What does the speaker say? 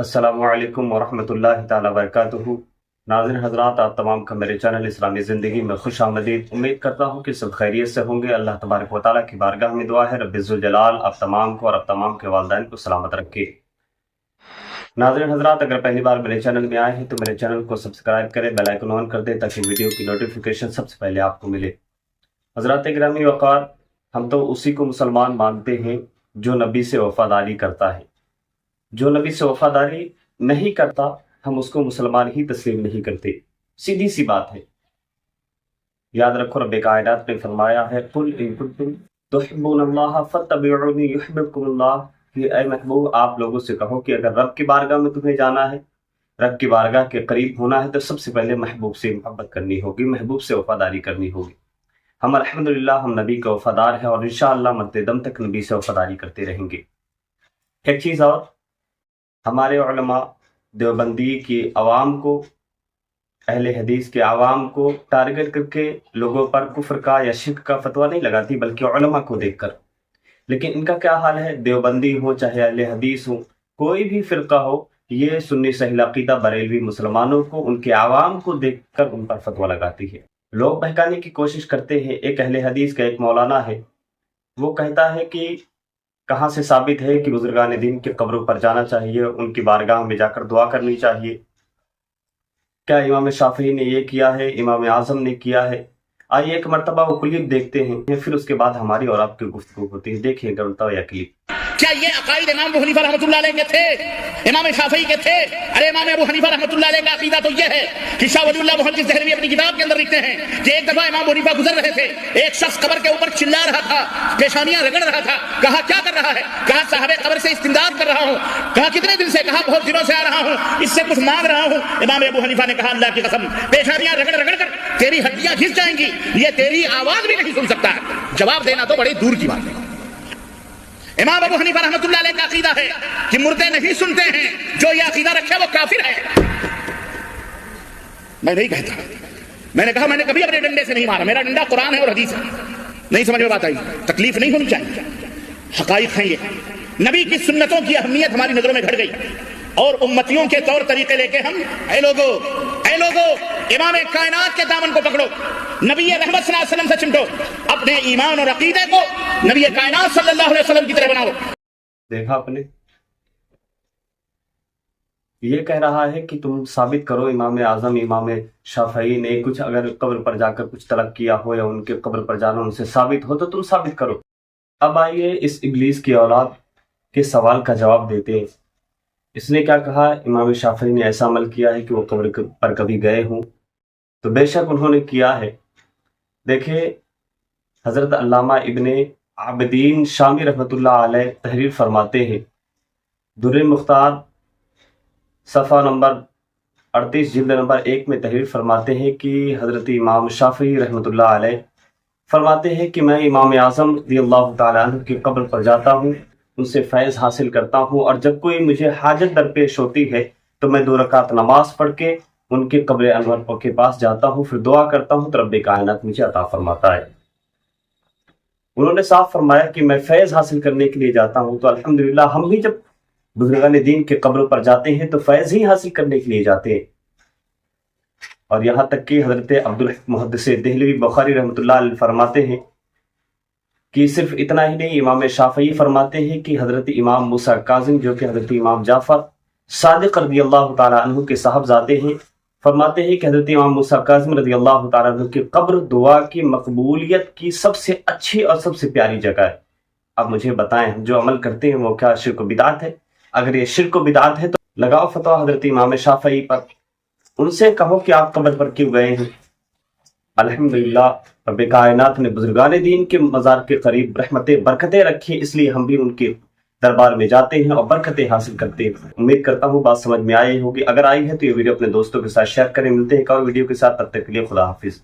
السلام علیکم ورحمۃ اللہ تعالیٰ وبرکاتہ۔ ناظرین حضرات، آپ تمام کا میرے چینل اسلامی زندگی میں خوش آمدید۔ امید کرتا ہوں کہ سب خیریت سے ہوں گے۔ اللہ تبارک و تعالیٰ کی بارگاہ میں دعا ہے رب ذوالجلال آپ تمام کو اور آپ تمام کے والدین کو سلامت رکھے۔ ناظرین حضرات، اگر پہلی بار میرے چینل میں آئے ہیں تو میرے چینل کو سبسکرائب کریں، بیل آئیکن آن کر دیں تاکہ ویڈیو کی نوٹیفیکیشن سب سے پہلے آپ کو ملے۔ حضرات گرامی وقار، ہم تو اسی کو مسلمان مانتے ہیں جو نبی سے وفاداری کرتا ہے۔ جو نبی سے وفاداری نہیں کرتا ہم اس کو مسلمان ہی تسلیم نہیں کرتے۔ سیدھی سی بات ہے۔ یاد رکھو، رب کائنات نے فرمایا ہے قل ان کنتم تحبون اللہ فاتبعونی یحببکم اللہ، کہ اے محبوب آپ لوگوں سے کہو کہ اگر رب کی بارگاہ میں تمہیں جانا ہے، رب کی بارگاہ کے قریب ہونا ہے، تو سب سے پہلے محبوب سے محبت کرنی ہوگی، محبوب سے وفاداری کرنی ہوگی۔ ہم الحمدللہ ہم نبی کا وفادار ہیں اور انشاءاللہ مرتے دم تک نبی سے وفاداری کرتے رہیں گے۔ ایک چیز اور، ہمارے علماء دیوبندی کی عوام کو، اہل حدیث کے عوام کو ٹارگٹ کر کے لوگوں پر کفر کا یا شرک کا فتویٰ نہیں لگاتی، بلکہ علماء کو دیکھ کر۔ لیکن ان کا کیا حال ہے؟ دیوبندی ہو چاہے اہل حدیث ہو، کوئی بھی فرقہ ہو، یہ سنی صحیح عقیدہ بریلوی مسلمانوں کو، ان کے عوام کو دیکھ کر ان پر فتویٰ لگاتی ہے، لوگ بہکانے کی کوشش کرتے ہیں۔ ایک اہل حدیث کا ایک مولانا ہے، وہ کہتا ہے کہ کہاں سے ثابت ہے کہ بزرگان دین کی قبروں پر جانا چاہیے، ان کی بارگاہ میں جا کر دعا کرنی چاہیے؟ کیا امام شافعی نے یہ کیا ہے؟ امام اعظم نے کیا ہے؟ آئیے ایک مرتبہ وہ کلپ دیکھتے ہیں، پھر اس کے بعد ہماری اور آپ کی گفتگو ہوتی ہے۔ دیکھیے گا الٹا یا کلپ۔ کیا یہ عقائد امام ابو حنیفہ رحمۃ اللہ علیہ کے تھے؟ امام شافعی کے تھے؟ ارے امام ابو حنیفہ رحمۃ اللہ علیہ کا عقیدہ تو یہ ہے کہ شاہ ولی اللہ محدث دہلوی اپنی کتاب کے اندر لکھتے ہیں کہ ایک دفعہ امام ابو حنیفہ گزر رہے تھے، ایک شخص قبر کے اوپر چلا رہا تھا، پیشانیاں رگڑ رہا تھا۔ کہا کیا کر رہا ہے؟ کہا صاحب قبر سے استمداد کر رہا ہوں۔ کہا کتنے دن سے؟ کہا بہت دنوں سے آ رہا ہوں، اس سے کچھ مانگ رہا ہوں۔ امام ابو حنیفہ نے کہا اللہ کی قسم، پیشانیاں رگڑ رگڑ کر تیری ہڈیاں گھس جائیں گی، یہ تیری آواز بھی نہیں سن سکتا۔ جواب دینا تو بڑی دور کی بات ہے۔ امام ابو حنیفہ رحمۃ اللہ علیہ کا عقیدہ ہے کہ مردے نہیں سنتے ہیں، جو یہ عقیدہ رکھے وہ کافر ہے۔ میں نہیں کہتا، میں نے کہا میں نے کبھی اپنے ڈنڈے سے نہیں مارا، میرا ڈنڈا قرآن ہے اور حدیث ہے۔ نہیں سمجھ میں بات آئی؟ تکلیف نہیں ہونی چاہیے، حقائق ہیں یہ۔ نبی کی سنتوں کی اہمیت ہماری نظروں میں گھٹ گئی اور امتیوں کے طور طریقے لے کے ہم اے لوگو امام کائنات کے دامن کو پکڑو، نبی رحمت صلی اللہ علیہ وسلم سے چمٹو، اپنے ایمان اور عقیدے کو نبی کائنات صلی اللہ علیہ وسلم کی طرح بناؤ۔ دیکھا آپ نے، یہ کہہ رہا ہے کہ تم ثابت کرو امام اعظم امام شافعی نے کچھ اگر قبر پر جا کر کچھ طلب کیا ہو یا ان کے قبر پر جانا ان سے ثابت ہو تو تم ثابت کرو۔ اب آئیے اس ابلیس کی اولاد کے سوال کا جواب دیتے ہیں۔ اس نے کیا کہا؟ امام شافعی نے ایسا عمل کیا ہے کہ وہ قبر پر کبھی گئے ہوں، تو بے شک انہوں نے کیا ہے۔ دیکھیں، حضرت علامہ ابن عابدین شامی رحمۃ اللہ علیہ تحریر فرماتے ہیں، در مختار صفحہ نمبر 38 جلد نمبر 1 میں تحریر فرماتے ہیں کہ حضرت امام شافعی رحمۃ اللہ علیہ فرماتے ہیں کہ میں امام اعظم رضی اللہ تعالیٰ عنہ کی قبر پر جاتا ہوں، ان سے فیض حاصل کرتا ہوں، اور جب کوئی مجھے حاجت درپیش ہوتی ہے تو میں 2 رکعت نماز پڑھ کے ان کے قبر انور کے پاس جاتا ہوں، پھر دعا کرتا ہوں تو رب کائنات مجھے عطا فرماتا ہے۔ انہوں نے صاف فرمایا کہ میں فیض حاصل کرنے کے لیے جاتا ہوں، تو الحمدللہ ہم بھی جب بزرگان دین کے قبروں پر جاتے ہیں تو فیض ہی حاصل کرنے کے لیے جاتے ہیں۔ اور یہاں تک کہ حضرت عبدالحق محدث دہلوی بخاری رحمۃ اللہ علیہ فرماتے ہیں کہ صرف اتنا ہی نہیں، امام شافعی فرماتے ہیں کہ حضرت امام موسیٰ کاظم جو کہ حضرت امام جعفر صادق رضی اللہ تعالیٰ عنہ کے صاحبزادے ہیں، فرماتے ہیں کہ حضرت امام موسیٰ کاظم رضی اللہ تعالیٰ عنہ کی قبر دعا کی مقبولیت کی سب سے اچھی اور سب سے پیاری جگہ ہے۔ اب مجھے بتائیں، ہم جو عمل کرتے ہیں وہ کیا شرک و بدعت ہے؟ اگر یہ شرک و بدعت ہے تو لگاؤ فتویٰ حضرت امام شافعی پر، ان سے کہو کہ آپ قبر پر کیوں گئے ہیں۔ الحمدللہ رب کائنات نے بزرگان دین کے مزار کے قریب رحمتیں برکتیں رکھی، اس لیے ہم بھی ان کے دربار میں جاتے ہیں اور برکتیں حاصل کرتے ہیں۔ امید کرتا ہوں بات سمجھ میں آئی ہوگی، اگر آئی ہے تو یہ ویڈیو اپنے دوستوں کے ساتھ شیئر کریں۔ ملتے ہیں ایک اور ویڈیو کے ساتھ، تب تک کے لیے خدا حافظ۔